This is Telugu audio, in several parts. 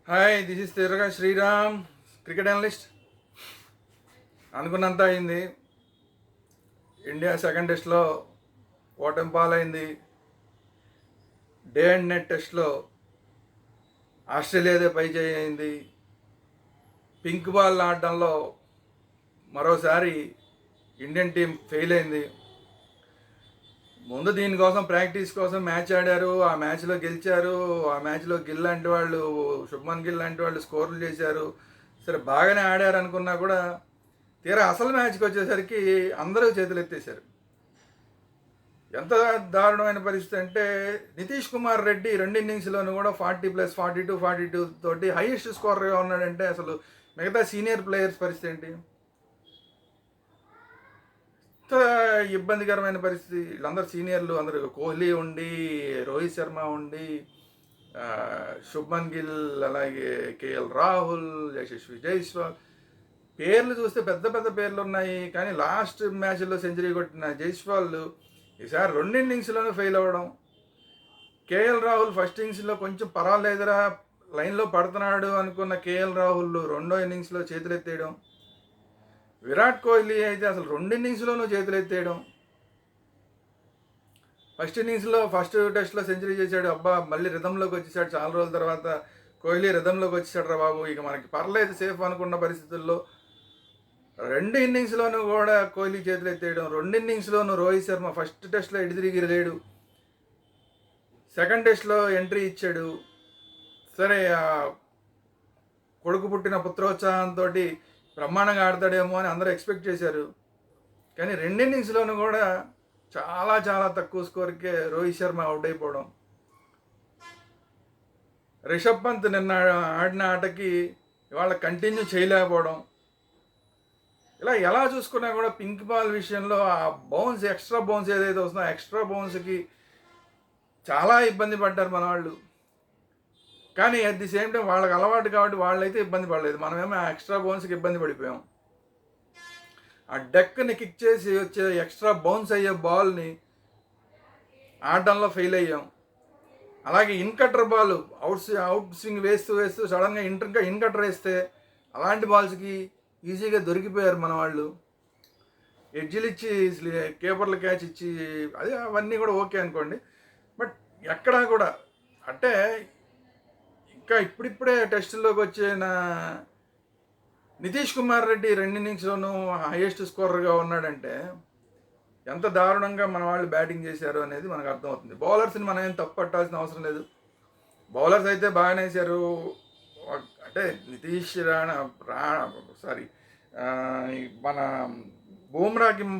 హాయ్, దిస్ ఇస్ తిరగా శ్రీరామ్, క్రికెట్ అనలిస్ట్. అనుకున్నంత అయింది. ఇండియా సెకండ్ టెస్ట్లో ఓటమి పాలైంది. డే అండ్ నైట్ టెస్ట్లో ఆస్ట్రేలియాదే పైచేయి అయింది. పింక్ బాల్ ఆడడంలో మరోసారి ఇండియన్ టీం ఫెయిల్ అయింది. ముందు దీనికోసం ప్రాక్టీస్ కోసం మ్యాచ్ ఆడారు, ఆ మ్యాచ్లో గెలిచారు. ఆ మ్యాచ్లో గిల్ లాంటి వాళ్ళు, శుభ్మన్ గిల్ లాంటి వాళ్ళు స్కోర్లు చేశారు. సరే, బాగానే ఆడారు అనుకున్నా కూడా తీరా అసలు మ్యాచ్కి వచ్చేసరికి అందరూ చేతులు ఎత్తేశారు. ఎంత దారుణమైన పరిస్థితి అంటే, నితీష్ కుమార్ రెడ్డి రెండు ఇన్నింగ్స్లోనూ కూడా 40+42 తోటి హైయెస్ట్ స్కోరర్గా ఉన్నాడంటే అసలు మిగతా సీనియర్ ప్లేయర్స్ పరిస్థితి ఏంటి? ఎంత ఇబ్బందికరమైన పరిస్థితి. వీళ్ళందరూ సీనియర్లు, అందరూ కోహ్లీ ఉండి, రోహిత్ శర్మ ఉండి, శుభ్మన్ గిల్, అలాగే కేఎల్ రాహుల్, యశస్వి జైస్వాల్, పేర్లు చూస్తే పెద్ద పెద్ద పేర్లు ఉన్నాయి. కానీ లాస్ట్ మ్యాచ్లో సెంచరీ కొట్టిన జైస్వాల్ ఈసారి రెండు ఇన్నింగ్స్లోనూ ఫెయిల్ అవ్వడం. కేఎల్ రాహుల్ ఫస్ట్ ఇన్నింగ్స్లో కొంచెం పర్వాలేదురా, లైన్లో పడుతున్నాడు అనుకున్న కేఎల్ రాహుల్ రెండో ఇన్నింగ్స్లో చేతులెత్తేయడం. విరాట్ కోహ్లీ అయితే అసలు రెండు ఇన్నింగ్స్లోనూ చేతులెత్తేయడం. ఫస్ట్ ఇన్నింగ్స్లో ఫస్ట్ టెస్ట్లో సెంచరీ చేశాడు. అబ్బా, మళ్ళీ రిధంలోకి వచ్చేసాడు. చాలా రోజుల తర్వాత కోహ్లీ రిధంలోకి వచ్చేసాడు రా బాబు, ఇక మనకి పర్లేదు సేఫ్ అనుకున్న పరిస్థితుల్లో రెండు ఇన్నింగ్స్లోనూ కూడా కోహ్లీ చేతులు ఎత్తేయడం. రెండు ఇన్నింగ్స్లోనూ రోహిత్ శర్మ ఫస్ట్ టెస్ట్లో ఎడిదిరిగి లేడు, సెకండ్ టెస్ట్లో ఎంట్రీ ఇచ్చాడు. సరే, కొడుకు పుట్టిన పుత్రోత్సాహంతో బ్రహ్మాండంగా ఆడతాడేమో అని అందరూ ఎక్స్పెక్ట్ చేశారు. కానీ రెండు ఇన్నింగ్స్లోనూ కూడా చాలా చాలా తక్కువ స్కోర్కే రోహిత్ శర్మ అవుట్ అయిపోవడం. రిషబ్ పంత్ నిన్న ఆడిన ఆటకి ఇవాళ కంటిన్యూ చేయలేకపోవడం. ఇలా ఎలా చూసుకున్నా కూడా పింక్ బాల్ విషయంలో ఆ బౌన్స్, ఎక్స్ట్రా బౌన్స్ ఏదైతే వస్తుందో ఎక్స్ట్రా బౌన్స్కి చాలా ఇబ్బంది పడ్డారు మన వాళ్ళు. కానీ అట్ ది సేమ్ టైం వాళ్ళకి అలవాటు కాబట్టి వాళ్ళైతే ఇబ్బంది పడలేదు. మనమేమో ఆ ఎక్స్ట్రా బౌన్స్కి ఇబ్బంది పడిపోయాం. ఆ డెక్ని కిక్ చేసి వచ్చే ఎక్స్ట్రా బౌన్స్ అయ్యే బాల్ని ఆడడంలో ఫెయిల్ అయ్యాం. అలాగే ఇన్కటర్ బాల్ అవుట్ స్వింగ్ వేస్తూ సడన్గా ఇన్కటర్ వేస్తే అలాంటి బాల్స్కి ఈజీగా దొరికిపోయారు మన వాళ్ళు. ఎడ్జిలు ఇచ్చి కీపర్లు క్యాచ్ ఇచ్చి అది అవన్నీ కూడా ఓకే అనుకోండి. బట్ ఎక్కడా కూడా అంటే ఇంకా ఇప్పుడిప్పుడే టెస్టుల్లోకి వచ్చిన నితీష్ కుమార్ రెడ్డి రెండు ఇన్నింగ్స్లోనూ హైయెస్ట్ స్కోరర్గా ఉన్నాడంటే ఎంత దారుణంగా మన వాళ్ళు బ్యాటింగ్ చేశారు అనేది మనకు అర్థమవుతుంది. బౌలర్స్ని మనం ఏం తప్పు పట్టాల్సిన అవసరం లేదు. బౌలర్స్ అయితే బాగానే వేశారు. అంటే నితీష్ మన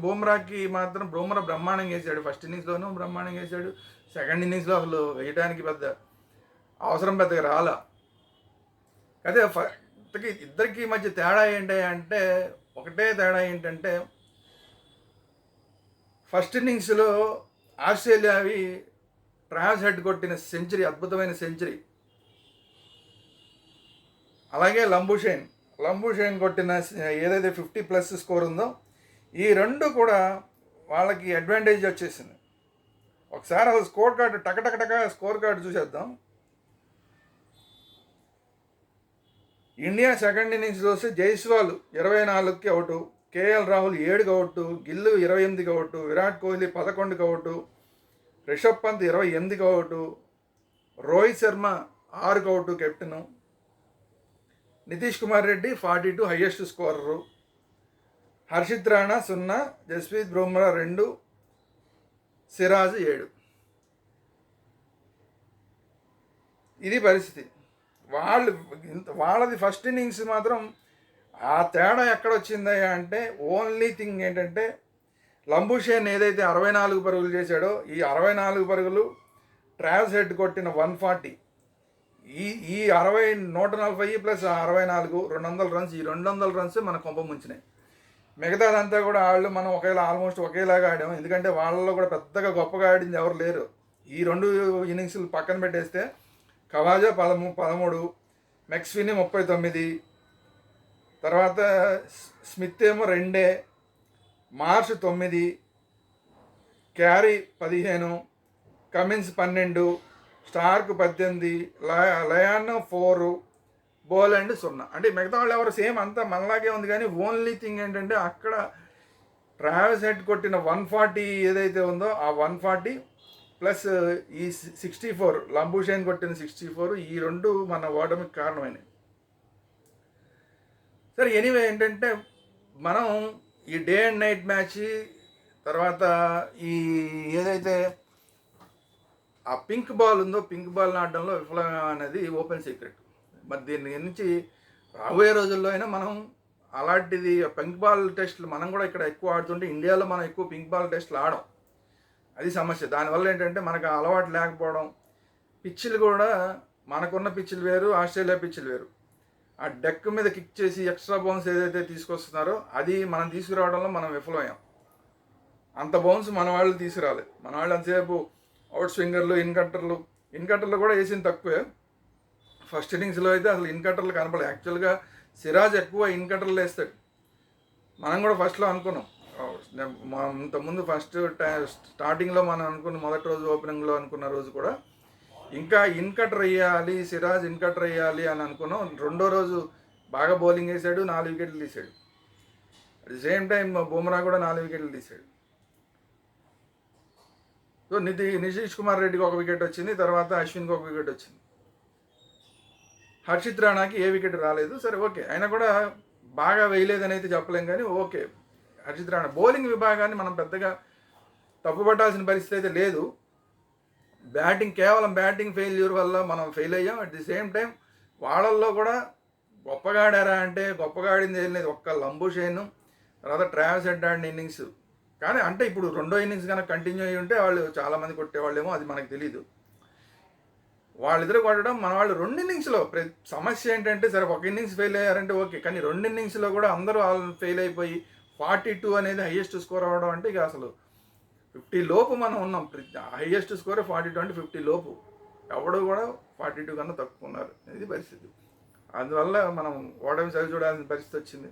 బూమ్రాకి మాత్రం బూమ్రా బ్రహ్మాండంగా వేసాడు. ఫస్ట్ ఇన్నింగ్స్లోనూ బ్రహ్మాండంగా వేసాడు. సెకండ్ ఇన్నింగ్స్లో అసలు వేయడానికి అవసరం పెద్దగా రాలా. అదే ఇద్దరికి మధ్య తేడా ఏంటి అంటే, ఒకటే తేడా ఏంటంటే, ఫస్ట్ ఇన్నింగ్స్లో ఆస్ట్రేలియావి ట్రావెల్స్ హెడ్ కొట్టిన సెంచరీ, అద్భుతమైన సెంచరీ. అలాగే లంబుషైన్ కొట్టిన ఏదైతే 50+ స్కోర్ ఉందో, ఈ రెండు కూడా వాళ్ళకి అడ్వాంటేజ్ వచ్చేసింది. ఒకసారి అసలు స్కోర్ కార్డు టకటక స్కోర్ కార్డు చూసేద్దాం. ఇండియా సెకండ్ ఇన్నింగ్స్ చూస్తే జైస్వాల్ 24కి అవుటు, కేఎల్ రాహుల్ 7కి అవుటు, గిల్లు 28కి అవుటు, విరాట్ కోహ్లీ 11కి అవుటు, రిషబ్ పంత్ 28కి అవుటు, రోహిత్ శర్మ 6కి out captain, Nitish Kumar Reddy 42 highest scorer, Harshit Rana 0, Jasprit Bumrah 2, Siraj 7. ఇది పరిస్థితి. వాళ్ళది ఫస్ట్ ఇన్నింగ్స్ మాత్రం ఆ తేడా ఎక్కడొచ్చింది అంటే, ఓన్లీ థింగ్ ఏంటంటే, లంబుషేన్ ఏదైతే 64 పరుగులు చేశాడో, ఈ 64 పరుగులు ట్రావెల్స్ హెడ్ కొట్టిన 140, ఈ 140 ప్లస్ 64 200 రన్స్. ఈ 200 రన్స్ మన కొంప ముంచినాయి. మిగతాదంతా కూడా వాళ్ళు మనం ఆల్మోస్ట్ ఒకేలాగా ఆడాం. ఎందుకంటే వాళ్ళలో కూడా పెద్దగా గొప్పగా ఆడింది ఎవరు లేరు. ఈ రెండు ఇన్నింగ్స్లు పక్కన పెట్టేస్తే కవాజా 13, మెక్స్విని 39, తర్వాత స్మిత్ ఏమో 2, Marsh 9, Carey 15, Cummins 12, Starc 18, Lyon 4, Boland 0. అంటే మిగతా వాళ్ళు ఎవరు సేమ్ అంతా మనలాగే ఉంది, కానీ ఓన్లీ థింగ్ ఏంటంటే అక్కడ ట్రావెస్ హెడ్ కొట్టిన 140 ఏదైతే ఉందో ఆ 140 ప్లస్ ఈ 64 లంబూషైన్ కొట్టిన 64 ఈ రెండు మన ఓటమికి కారణమైనవి. సరే ఎనీవే ఏంటంటే మనం ఈ డే అండ్ నైట్ మ్యాచ్ తర్వాత ఈ ఏదైతే ఆ పింక్ బాల్ ఉందో పింక్ బాల్ ఆడడంలో విఫలం అనేది ఓపెన్ సీక్రెట్. మరి దీని నుంచి రాబోయే రోజుల్లో అయినా మనం అలాంటిది పింక్ బాల్ టెస్ట్లు మనం కూడా ఇక్కడ ఎక్కువ ఆడుతుంటే ఇండియాలో మనం ఎక్కువ పింక్ బాల్ టెస్ట్లు ఆడం, అది సమస్య. దానివల్ల ఏంటంటే మనకు అలవాటు లేకపోవడం, పిచ్చులు కూడా మనకున్న పిచ్చులు వేరు, ఆస్ట్రేలియా పిచ్చులు వేరు. ఆ డెక్ మీద కిక్ చేసి ఎక్స్ట్రా బౌన్స్ ఏదైతే తీసుకొస్తున్నారో అది మనం తీసుకురావడంలో మనం విఫలమయ్యాం. అంత బౌన్స్ మన వాళ్ళు తీసుకురాలేదు. మన వాళ్ళు అంతసేపు అవుట్ స్వింగర్లు, ఇన్కట్టర్లు కూడా వేసింది తక్కువే. ఫస్ట్ ఇన్నింగ్స్లో అయితే అసలు ఇన్కట్టర్లు కనపడలేదు. యాక్చువల్గా సిరాజ్ ఎక్కువ ఇన్కట్టర్లు వేస్తాడు. మనం కూడా ఫస్ట్లో అనుకున్నాం, ఇంతకుముందు ఫస్ట్ స్టార్టింగ్లో మనం అనుకున్న మొదటి రోజు ఓపెనింగ్లో అనుకున్న రోజు కూడా ఇంకా ఇన్కటర్ వేయాలి, సిరాజ్ ఇన్కటర్ వేయాలి అని అనుకున్నాం. రెండో రోజు బాగా బౌలింగ్ వేసాడు, 4 వికెట్లు తీసాడు. At the same time Bumrah కూడా 4 వికెట్లు తీసాడు. సో నితీష్ కుమార్ రెడ్డికి 1 వికెట్ వచ్చింది, తర్వాత అశ్విన్కి 1 వికెట్ వచ్చింది. హర్షిత్ రాణాకి ఏ వికెట్ రాలేదు. సరే ఓకే, అయినా కూడా బాగా వేయలేదని అయితే చెప్పలేం, కానీ ఓకే. హర్షిత్ రాణా బౌలింగ్ విభాగాన్ని మనం పెద్దగా తప్పుపట్టాల్సిన పరిస్థితి అయితే లేదు. కేవలం బ్యాటింగ్ ఫెయిల్యూర్ వల్ల మనం ఫెయిల్ అయ్యాం. అట్ ది సేమ్ టైం వాళ్ళల్లో కూడా గొప్పగా ఆడారా అంటే గొప్పగా ఆడింది ఏం లేదు. ఒక్క లంబూషైన్ తర్వాత ట్రావెస్ హెడ్ ఆడిన ఇన్నింగ్స్. కానీ అంటే ఇప్పుడు రెండో ఇన్నింగ్స్ కనుక కంటిన్యూ అయ్యి ఉంటే వాళ్ళు చాలామంది కొట్టేవాళ్ళేమో, అది మనకు తెలీదు. వాళ్ళిద్దరు కొట్టడం మన వాళ్ళు 2 ఇన్నింగ్స్లో సమస్య ఏంటంటే, సరే ఒక ఇన్నింగ్స్ ఫెయిల్ అయ్యారంటే ఓకే, కానీ 2 ఇన్నింగ్స్లో కూడా అందరూ వాళ్ళు ఫెయిల్ అయిపోయి 42 అనేది హైయెస్ట్ స్కోర్ అవ్వడం అంటే ఇక అసలు 50 లోపు మనం ఉన్నాం. హైయెస్ట్ స్కోర్ 42 అంటే 50 లోపు, ఎవడు కూడా 42 కన్నా తక్కువ ఉన్నారు. ఇది పరిస్థితి. అందువల్ల మనం ఓటమి సరి చూడాల్సిన పరిస్థితి వచ్చింది.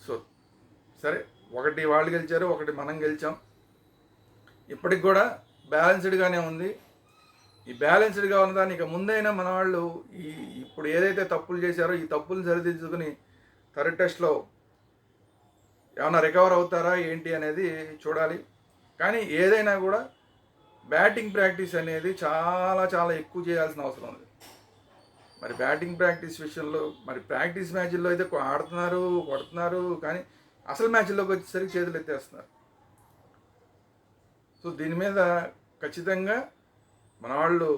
సో సరే, ఒకటి వాళ్ళు గెలిచారు, ఒకటి మనం గెలిచాం. ఇప్పటికి కూడా బ్యాలెన్స్డ్గానే ఉంది. ఈ బ్యాలెన్స్డ్గా ఉన్నదాన్ని ఇక ముందైనా మన వాళ్ళు ఇప్పుడు ఏదైతే తప్పులు చేశారో ఈ తప్పులు సరిదిద్దుకుని థర్డ్ టెస్ట్లో ఏమైనా రికవర్ అవుతారా ఏంటి అనేది చూడాలి. కానీ ఏదైనా కూడా బ్యాటింగ్ ప్రాక్టీస్ అనేది చాలా చాలా ఎక్కువ చేయాల్సిన అవసరం ఉంది. మరి బ్యాటింగ్ ప్రాక్టీస్ విషయంలో మరి ప్రాక్టీస్ మ్యాచ్ల్లో అయితే ఆడుతున్నారు, కొడుతున్నారు, కానీ అసలు మ్యాచ్ల్లోకి వచ్చేసరికి చేతులు ఎత్తేస్తున్నారు. సో దీని మీద ఖచ్చితంగా మన వాళ్ళు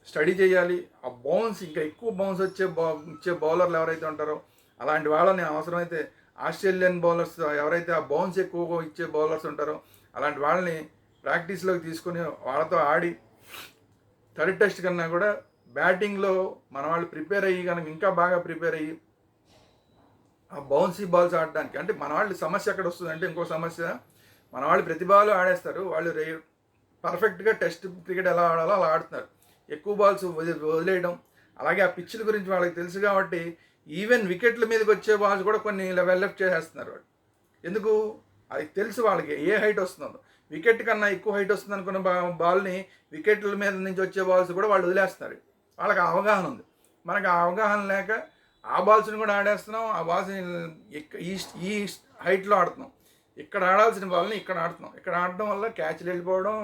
స్టడీ చేయాలి. ఆ బౌన్స్ ఇంకా ఎక్కువ బౌన్స్ ఇచ్చే బౌలర్లు ఎవరైతే ఉంటారో అలాంటి వాళ్ళని అవసరమైతే ఆస్ట్రేలియన్ బౌలర్స్ ఎవరైతే ఆ బౌన్స్ ఎక్కువగా ఇచ్చే బౌలర్స్ ఉంటారో అలాంటి వాళ్ళని ప్రాక్టీస్లోకి తీసుకొని వాళ్ళతో ఆడి థర్డ్ టెస్ట్ కన్నా కూడా బ్యాటింగ్లో మన వాళ్ళు ప్రిపేర్ అయ్యి కనుక ఇంకా బాగా ప్రిపేర్ అయ్యి ఆ బౌన్సీ బాల్స్ ఆడడానికి. అంటే మన వాళ్ళు సమస్య ఎక్కడ వస్తుందంటే, ఇంకో సమస్య, మన వాళ్ళు ప్రతి బాల్ ఆడేస్తారు, వాళ్ళు పర్ఫెక్ట్గా టెస్ట్ క్రికెట్ ఎలా ఆడాలో అలా ఆడుతున్నారు. ఎక్కువ బాల్స్ వదిలేయడం, అలాగే ఆ పిచ్ల గురించి వాళ్ళకి తెలుసు కాబట్టి ఈవెన్ వికెట్ల మీదకి వచ్చే బాల్స్ కూడా కొన్ని లెవెల్అప్ చేసేస్తున్నారు వాళ్ళు. ఎందుకు? అది తెలుసు వాళ్ళకి ఏ హైట్ వస్తుందో. వికెట్ కన్నా ఎక్కువ హైట్ వస్తుంది అనుకున్న బాల్ని వికెట్ల మీద నుంచి వచ్చే బాల్స్ కూడా వాళ్ళు వదిలేస్తున్నారు. వాళ్ళకి అవగాహన ఉంది. మనకు ఆ అవగాహన లేక ఆ బాల్స్ని కూడా ఆడేస్తున్నాం. ఆ బాల్స్ని ఈ హైట్లో ఆడుతున్నాం. ఇక్కడ ఆడాల్సిన బాల్ని ఇక్కడ ఆడుతున్నాం. ఇక్కడ ఆడడం వల్ల క్యాచ్లు వెళ్ళిపోవడం,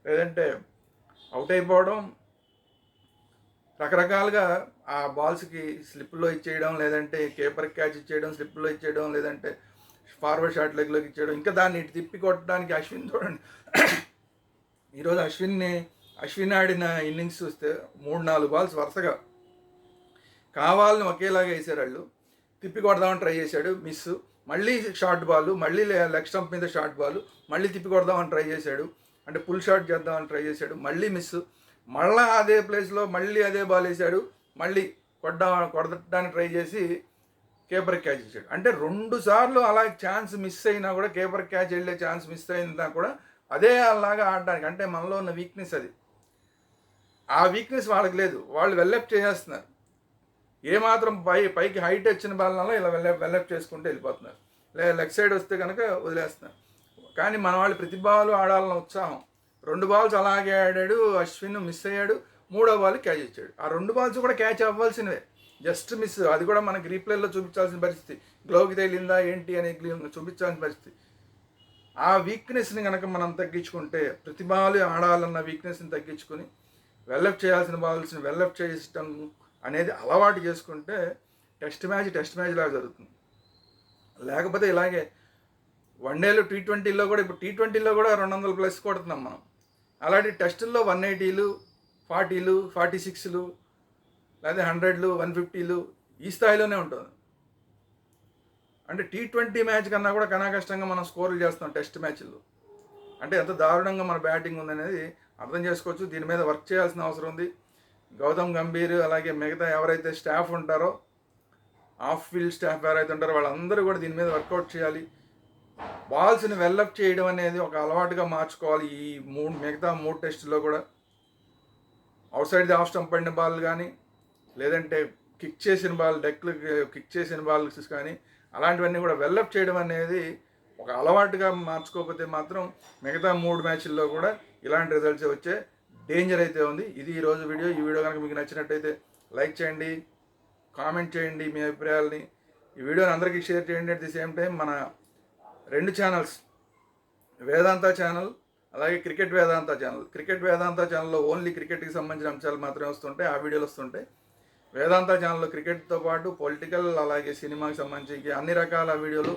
లేదంటే అవుట్ అయిపోవడం, రకరకాలుగా ఆ బాల్స్కి స్లిప్లో ఇచ్చేయడం, లేదంటే కీపర్కి క్యాచ్ ఇచ్చేయడం, స్లిప్లో ఇచ్చేయడం, లేదంటే ఫార్వర్డ్ షాట్ లెగ్లోకి ఇచ్చేయడం. ఇంకా దాన్ని ఇటు తిప్పి కొట్టడానికి అశ్విన్ చూడండి. ఈరోజు అశ్విన్ ఆడిన ఇన్నింగ్స్ చూస్తే 3-4 బాల్స్ వరుసగా కావాలని ఒకేలాగా వేసారు. వాళ్ళు తిప్పి కొడదామని ట్రై చేశాడు, మిస్. మళ్ళీ షార్ట్ బాల్, మళ్ళీ లెగ్ స్టంప్ మీద షార్ట్ బాల్, మళ్ళీ తిప్పి కొడదామని ట్రై చేశాడు, అంటే పుల్ షాట్ చేద్దామని ట్రై చేశాడు, మళ్ళీ మిస్. మళ్ళీ అదే ప్లేస్లో మళ్ళీ అదే బాల్ వేసాడు, మళ్ళీ కొడడానికి ట్రై చేసి కీపర్ క్యాచ్ ఇచ్చాడు. అంటే 2 సార్లు అలా ఛాన్స్ మిస్ అయినా కూడా, కీపర్ క్యాచ్ వెళ్ళే ఛాన్స్ మిస్ అయినా కూడా అదే అలాగా ఆడడానికి. అంటే మనలో ఉన్న వీక్నెస్ అది. ఆ వీక్నెస్ వాళ్ళకి లేదు. వాళ్ళు వెల్అప్ చేసేస్తున్నారు. ఏమాత్రం పైకి హైట్ వచ్చిన బాల్లలో ఇలా వెల్అప్ చేసుకుంటూ వెళ్ళిపోతున్నారు. లెగ్ సైడ్ వస్తే కనుక వదిలేస్తున్నారు. కానీ మన వాళ్ళు ప్రతి బాల్ ఆడాలన్న ఉత్సాహం. 2 బాల్స్ అలాగే ఆడాడు, అశ్విన్ మిస్ అయ్యాడు, 3వ బాల్ క్యాచ్ ఇచ్చాడు. ఆ 2 బాల్స్ కూడా క్యాచ్ అవ్వాల్సినవే. Just miss. అది కూడా మనకి రీప్లేలో చూపించాల్సిన పరిస్థితి. గ్లోకి తేలిందా ఏంటి అని చూపించాల్సిన పరిస్థితి. ఆ వీక్నెస్ని కనుక మనం తగ్గించుకుంటే, ప్రతి బాల్ ఆడాలన్న వీక్నెస్ని తగ్గించుకొని వెల్లప్ చేయాల్సిన బాల్స్ని వెల్లప్ చేయటం అనేది అలవాటు చేసుకుంటే టెస్ట్ మ్యాచ్ లాగా జరుగుతుంది. లేకపోతే ఇలాగే వన్డేలు T20లో కూడా, ఇప్పుడు T20లో కూడా 200+ కొడుతున్నాం మనం. అలాంటి టెస్టుల్లో 180లు 40లు 46లు లేదా 100లు 150లు ఈ స్థాయిలోనే ఉంటుంది. అంటే T20 మ్యాచ్ కన్నా కూడా కష్టంగా మనం స్కోర్లు చేస్తాం టెస్ట్ మ్యాచ్ల్లో. అంటే ఎంత దారుణంగా మన బ్యాటింగ్ ఉందనేది అర్థం చేసుకోవచ్చు. దీని మీద వర్క్ చేయాల్సిన అవసరం ఉంది. గౌతమ్ గంభీర్ అలాగే మిగతా ఎవరైతే స్టాఫ్ ఉంటారో, ఆఫ్ ఫీల్డ్ స్టాఫ్ ఎవరైతే ఉంటారో వాళ్ళందరూ కూడా దీని మీద వర్కౌట్ చేయాలి. బాల్స్ని వెల్లప్ చేయడం అనేది ఒక అలవాటుగా మార్చుకోవాలి. ఈ మిగతా 3 టెస్టుల్లో కూడా out side the off stump పడిన బాల్ కానీ, లేదంటే కిక్ చేసిన బాల్, డెక్లు కిక్ చేసిన బాల్స్ కానీ, అలాంటివన్నీ కూడా వెల్లప్ చేయడం అనేది ఒక అలవాటుగా మార్చుకోకపోతే మాత్రం మిగతా 3 మ్యాచ్ల్లో కూడా ఇలాంటి రిజల్ట్స్ వచ్చే డేంజర్ అయితే ఉంది. ఇది ఈరోజు వీడియో. ఈ వీడియో కనుక మీకు నచ్చినట్టయితే లైక్ చేయండి, కామెంట్ చేయండి మీ అభిప్రాయాలని. ఈ వీడియోని అందరికీ షేర్ చేయండి. అట్ ది సేమ్ టైం మన 2 ఛానల్స్, వేదాంత ఛానల్ అలాగే క్రికెట్ వేదాంత ఛానల్లో ఓన్లీ క్రికెట్కి సంబంధించిన అంశాలు మాత్రమే వస్తుంటాయి, ఆ వీడియోలు వస్తుంటాయి. వేదాంత ఛానల్లో క్రికెట్తో పాటు పొలిటికల్ అలాగే సినిమాకి సంబంధించి అన్ని రకాల వీడియోలు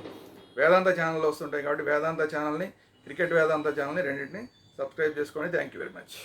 వేదాంత ఛానల్లో వస్తుంటాయి. కాబట్టి క్రికెట్ వేదాంత ఛానల్ని రెండింటిని సబ్స్క్రైబ్ చేసుకోండి. Thank you very much.